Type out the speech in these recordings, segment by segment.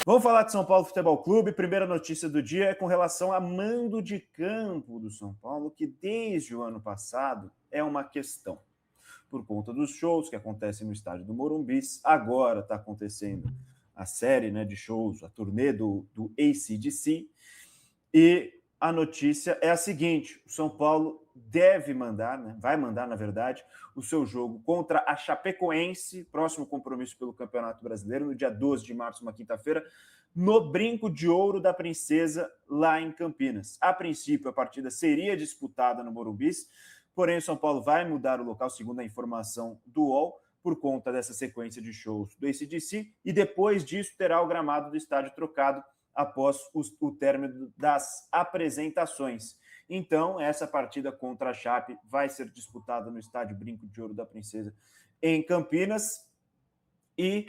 Vamos falar de São Paulo Futebol Clube. Primeira notícia do dia é com relação a mando de campo do São Paulo, que desde o ano passado é uma questão. Por conta dos shows que acontecem no estádio do Morumbi, agora está acontecendo a série, né, de shows, a turnê do AC/DC, e a notícia é a seguinte: o São Paulo deve mandar, né, vai mandar, na verdade, o seu jogo contra a Chapecoense, próximo compromisso pelo Campeonato Brasileiro, no dia 12 de março, uma quinta-feira, no Brinco de Ouro da Princesa, lá em Campinas. A princípio, a partida seria disputada no Morumbi, porém o São Paulo vai mudar o local, segundo a informação do UOL, por conta dessa sequência de shows do AC/DC, e depois disso terá o gramado do estádio trocado após o término das apresentações. Então, essa partida contra a Chape vai ser disputada no estádio Brinco de Ouro da Princesa, em Campinas. E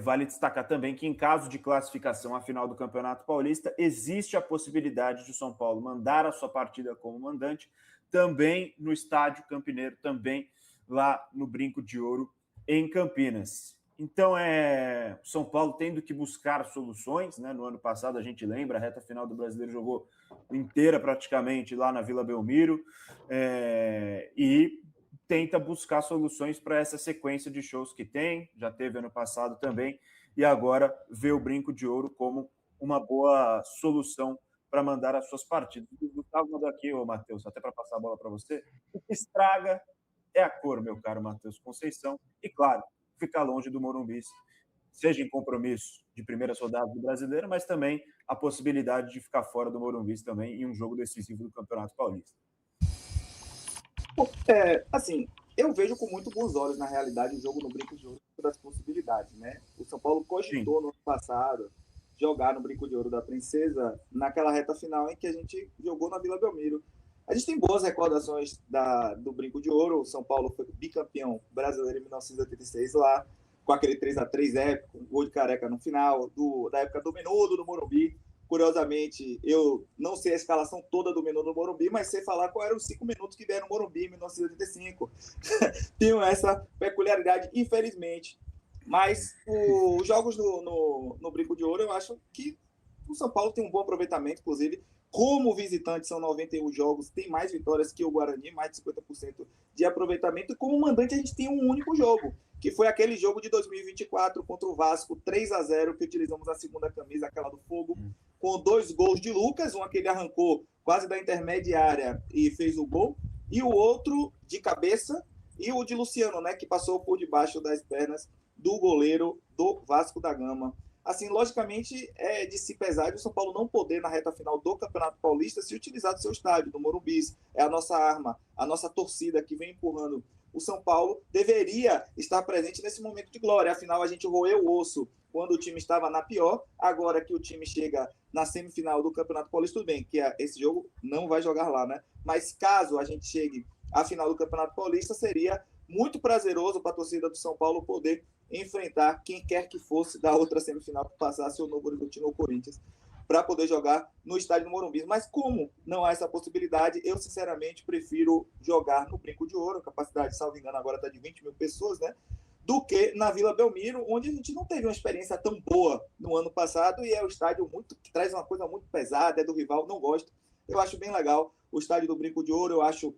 vale destacar também que, em caso de classificação à final do Campeonato Paulista, existe a possibilidade de o São Paulo mandar a sua partida como mandante também no estádio Campineiro, também lá no Brinco de Ouro, em Campinas. Então, o São Paulo tendo que buscar soluções, né? No ano passado, a gente lembra, a reta final do Brasileiro jogou inteira praticamente lá na Vila Belmiro, e tenta buscar soluções para essa sequência de shows que tem, já teve ano passado também, e agora vê o Brinco de Ouro como uma boa solução para mandar as suas partidas. O Gustavo mandou aqui, Matheus, até para passar a bola para você: o que estraga é a cor, meu caro Matheus Conceição, e claro, ficar longe do Morumbi, seja em compromisso de primeiras rodadas do Brasileiro, mas também a possibilidade de ficar fora do Morumbi também em um jogo decisivo do Campeonato Paulista. Assim, eu vejo com muito bons olhos, na realidade, o jogo no Brinco de Ouro das possibilidades, né? O São Paulo cogitou no ano passado jogar no Brinco de Ouro da Princesa naquela reta final em que a gente jogou na Vila Belmiro. A gente tem boas recordações do Brinco de Ouro. O São Paulo foi bicampeão brasileiro em 1986 lá, com aquele 3-3 épico, um gol de Careca no final, da época do Menudo no Morumbi. Curiosamente, eu não sei a escalação toda do Menudo no Morumbi, mas sei falar qual eram os 5 minutos que vieram no Morumbi em 1985. Tinham essa peculiaridade, infelizmente. Mas os jogos no Brinco de Ouro, eu acho que o São Paulo tem um bom aproveitamento, inclusive. Como visitante, são 91 jogos, tem mais vitórias que o Guarani, mais de 50% de aproveitamento. E como mandante, a gente tem um único jogo, que foi aquele jogo de 2024 contra o Vasco, 3-0, que utilizamos a segunda camisa, aquela do Fogo, com 2 gols de Lucas, um que ele arrancou quase da intermediária e fez o gol, e o outro de cabeça, e o de Luciano, né, que passou por debaixo das pernas do goleiro do Vasco da Gama. Assim, logicamente, é de se pesar de o São Paulo não poder, na reta final do Campeonato Paulista, se utilizar do seu estádio, do Morumbi. É a nossa arma, a nossa torcida que vem empurrando. O São Paulo deveria estar presente nesse momento de glória. Afinal, a gente roeu o osso quando o time estava na pior. Agora que o time chega na semifinal do Campeonato Paulista, tudo bem, que esse jogo não vai jogar lá, né? Mas caso a gente chegue à final do Campeonato Paulista, seria muito prazeroso para a torcida do São Paulo poder enfrentar quem quer que fosse da outra semifinal que passasse, o Novo Horizontino ou Corinthians, para poder jogar no estádio do Morumbi. Mas como não há essa possibilidade, eu sinceramente prefiro jogar no Brinco de Ouro, a capacidade, salvo engano, agora está de 20 mil pessoas, né? Do que na Vila Belmiro, onde a gente não teve uma experiência tão boa no ano passado, e é um estádio que traz uma coisa muito pesada, é do rival, não gosto. Eu acho bem legal o estádio do Brinco de Ouro, eu acho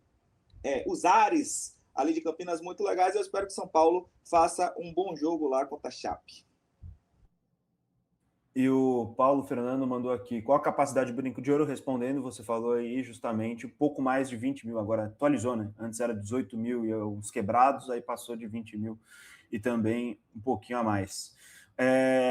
os ares ali de Campinas muito legais. Eu espero que São Paulo faça um bom jogo lá contra a Chape. E o Paulo Fernando mandou aqui: qual a capacidade do Brinco de Ouro? Respondendo, você falou aí justamente um pouco mais de 20 mil, agora atualizou, né? Antes era 18 mil e uns quebrados, aí passou de 20 mil e também um pouquinho a mais.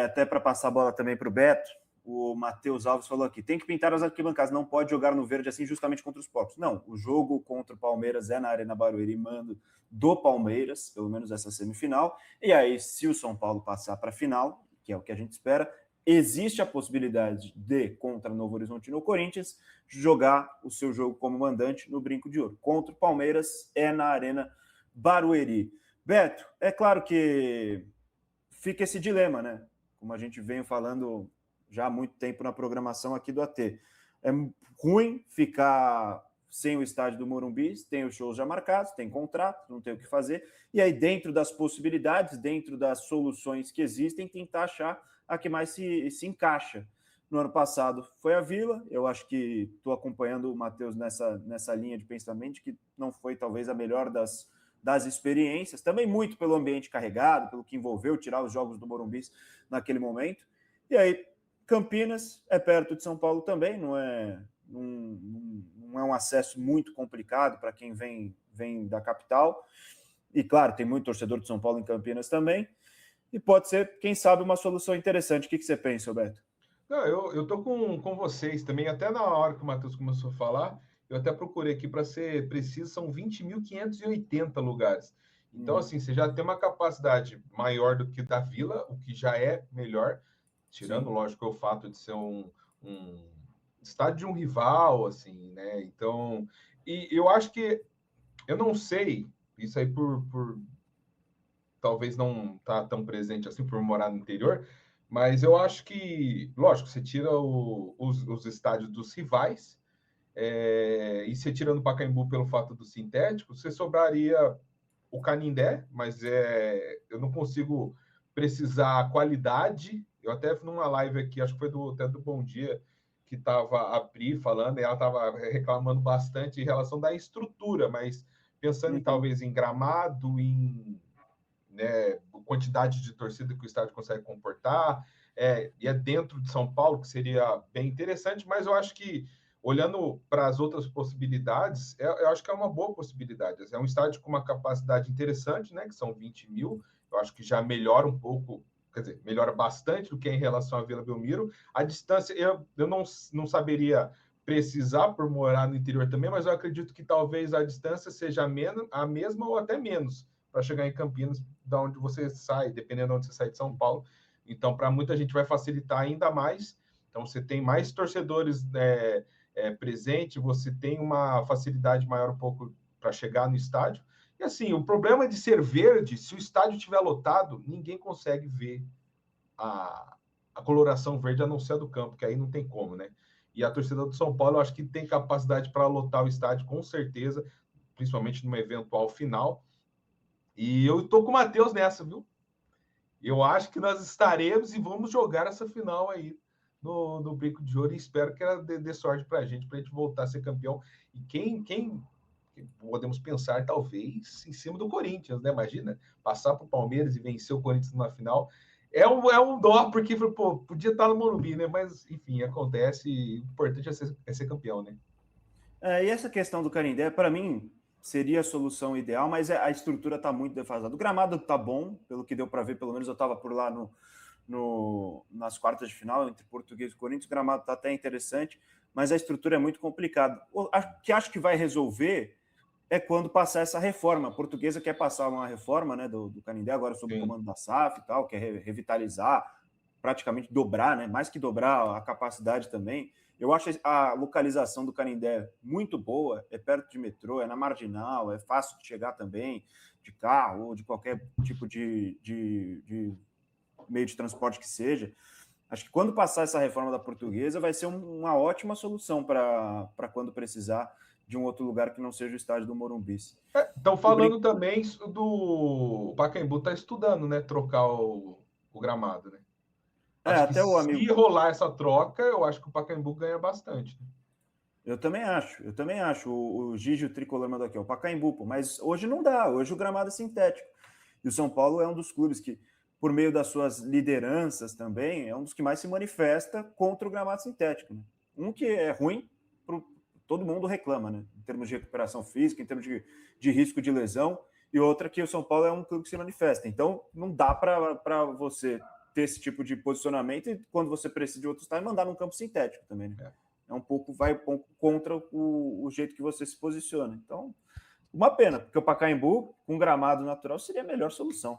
Até para passar a bola também para o Beto, o Matheus Alves falou aqui: tem que pintar as arquibancadas, não pode jogar no verde assim justamente contra os povos. Não, o jogo contra o Palmeiras é na Arena Barueri, mando do Palmeiras, pelo menos essa semifinal, e aí se o São Paulo passar para a final, que é o que a gente espera, existe a possibilidade de, contra Novo Horizontino ou Corinthians, jogar o seu jogo como mandante no Brinco de Ouro. Contra o Palmeiras é na Arena Barueri. Beto, é claro que fica esse dilema, né? Como a gente vem falando já há muito tempo na programação aqui do AT. É ruim ficar sem o estádio do Morumbi, tem os shows já marcados, tem contrato, não tem o que fazer, e aí dentro das possibilidades, dentro das soluções que existem, tentar achar a que mais se encaixa. No ano passado foi a Vila, eu acho que estou acompanhando o Matheus nessa linha de pensamento, que não foi talvez a melhor das experiências, também muito pelo ambiente carregado, pelo que envolveu tirar os jogos do Morumbi naquele momento. E aí, Campinas é perto de São Paulo também, não é um acesso muito complicado para quem vem da capital. E claro, tem muito torcedor de São Paulo em Campinas também. E pode ser, quem sabe, uma solução interessante. O que você pensa, Roberto? Não, eu tô com vocês também, até na hora que o Matheus começou a falar, eu até procurei aqui para ser preciso, são 20.580 lugares. Então, assim, você já tem uma capacidade maior do que da Vila, o que já é melhor, tirando, sim, lógico, o fato de ser um estádio de um rival, assim, né? Então, e eu acho que, eu não sei, isso aí por talvez não tá tão presente assim por morar no interior, mas eu acho que, lógico, você tira os estádios dos rivais, e você tirando o Pacaembu pelo fato do sintético, você sobraria o Canindé, mas eu não consigo precisar a qualidade. Eu até numa live aqui, acho que foi até do Bom Dia, que estava a Pri falando, e ela estava reclamando bastante em relação da estrutura, mas pensando talvez em gramado, em, né, quantidade de torcida que o estádio consegue comportar, e é dentro de São Paulo, que seria bem interessante, mas eu acho que, olhando para as outras possibilidades, eu acho que é uma boa possibilidade. É um estádio com uma capacidade interessante, né, que são 20 mil, eu acho que já melhora um pouco, quer dizer, melhora bastante do que é em relação à Vila Belmiro. A distância, eu não saberia precisar por morar no interior também, mas eu acredito que talvez a distância seja a mesma ou até menos para chegar em Campinas, da onde você sai, dependendo de onde você sai de São Paulo. Então, para muita gente vai facilitar ainda mais. Então, você tem mais torcedores presente, você tem uma facilidade maior um pouco para chegar no estádio. E assim, o problema de ser verde, se o estádio estiver lotado, ninguém consegue ver a coloração verde a não ser do campo, que aí não tem como, né? E a torcida do São Paulo, eu acho que tem capacidade para lotar o estádio, com certeza, principalmente numa eventual final. E eu estou com o Matheus nessa, viu? Eu acho que nós estaremos e vamos jogar essa final aí no Brinco de Ouro, e espero que ela dê sorte para a gente voltar a ser campeão. E quem podemos pensar, talvez, em cima do Corinthians, né? Imagina, passar para o Palmeiras e vencer o Corinthians numa final. É um dó, porque pô, podia estar no Morumbi, né? Mas, enfim, acontece, e o importante é ser campeão, né? E essa questão do Canindé, para mim, seria a solução ideal, mas a estrutura está muito defasada. O gramado está bom, pelo que deu para ver, pelo menos eu estava por lá nas quartas de final, entre Português e Corinthians, o gramado está até interessante, mas a estrutura é muito complicada. O que acho que vai resolver é quando passar essa reforma. A Portuguesa quer passar uma reforma, né, do Canindé, agora sob o comando da SAF e tal, quer revitalizar, praticamente dobrar, né, mais que dobrar a capacidade também. Eu acho a localização do Canindé muito boa, é perto de metrô, é na Marginal, é fácil de chegar também, de carro ou de qualquer tipo de meio de transporte que seja. Acho que quando passar essa reforma da Portuguesa vai ser uma ótima solução para quando precisar de um outro lugar que não seja o estádio do Morumbi. Estão falando também do Pacaembu, está estudando, né, trocar o gramado, né? Acho que se rolar essa troca, eu acho que o Pacaembu ganha bastante. Né? Eu também acho. O Gigi, o tricolor, mandou aqui, o Pacaembu, pô, mas hoje não dá, hoje o gramado é sintético. E o São Paulo é um dos clubes que, por meio das suas lideranças também, é um dos que mais se manifesta contra o gramado sintético. Né? Um que é ruim, todo mundo reclama, né? Em termos de recuperação física, em termos de risco de lesão, e outra que o São Paulo é um clube que se manifesta. Então, não dá para você ter esse tipo de posicionamento e quando você precisa de outro estádio, mandar num campo sintético também, né? Vai um pouco contra o jeito que você se posiciona. Então, uma pena, porque o Pacaembu, com gramado natural, seria a melhor solução.